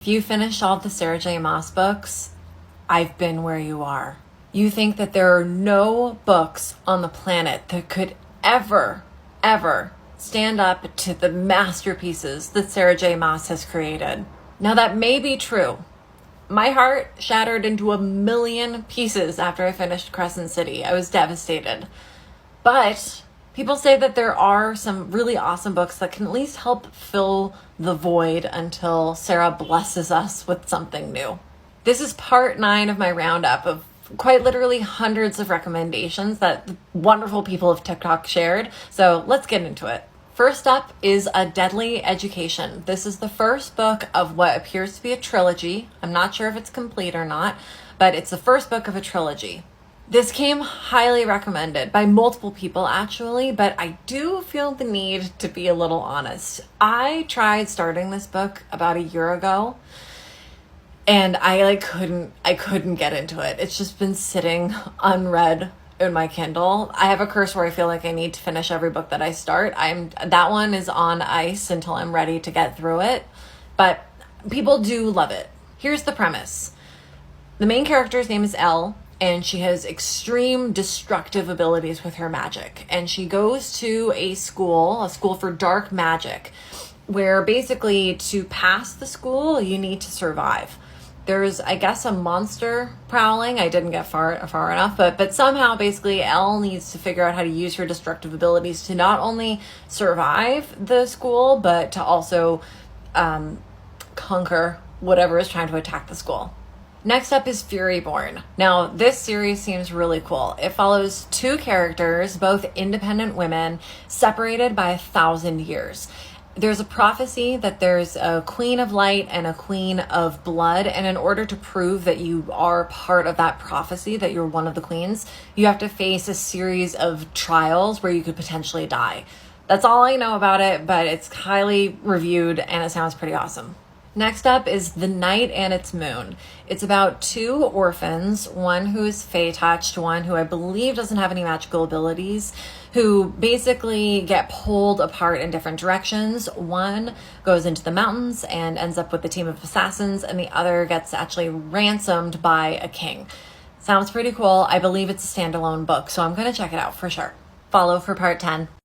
If you finished all the Sarah J. Maas books, I've been where you are. You think that there are no books on the planet that could ever stand up to the masterpieces that Sarah J. Maas has created. Now that may be true. My heart shattered into a million pieces after I finished Crescent City. I was devastated. But people say that there are some really awesome books that can at least help fill the void until Sarah blesses us with something new. This is part 9 of my roundup of quite literally hundreds of recommendations that wonderful people of TikTok shared. So let's get into it. First up is A Deadly Education. This is the first book of what appears to be a trilogy. I'm not sure if it's complete or not, but it's the first book of a trilogy. This came highly recommended by multiple people actually, but I do feel the need to be a little honest. I tried starting this book about a year ago and I couldn't get into it. It's just been sitting unread in my Kindle. I have a curse where I feel like I need to finish every book that I start. That one is on ice until I'm ready to get through it, but people do love it. Here's the premise. The main character's name is Elle, and she has extreme destructive abilities with her magic. And she goes to a school for dark magic, where basically to pass the school, you need to survive. There's, I guess, a monster prowling. I didn't get far enough, but somehow basically Elle needs to figure out how to use her destructive abilities to not only survive the school, but to also conquer whatever is trying to attack the school. Next up is Furyborn. Now, this series seems really cool. It follows 2 characters, both independent women, separated by 1,000 years. There's a prophecy that there's a queen of light and a queen of blood, and in order to prove that you are part of that prophecy, that you're one of the queens, you have to face a series of trials where you could potentially die. That's all I know about it, but it's highly reviewed and it sounds pretty awesome. Next up is The Night and Its Moon. It's about 2 orphans, one who is fae-touched, one who I believe doesn't have any magical abilities, who basically get pulled apart in different directions. One goes into the mountains and ends up with a team of assassins, and the other gets actually ransomed by a king. Sounds pretty cool. I believe it's a standalone book, so I'm going to check it out for sure. Follow for part 10.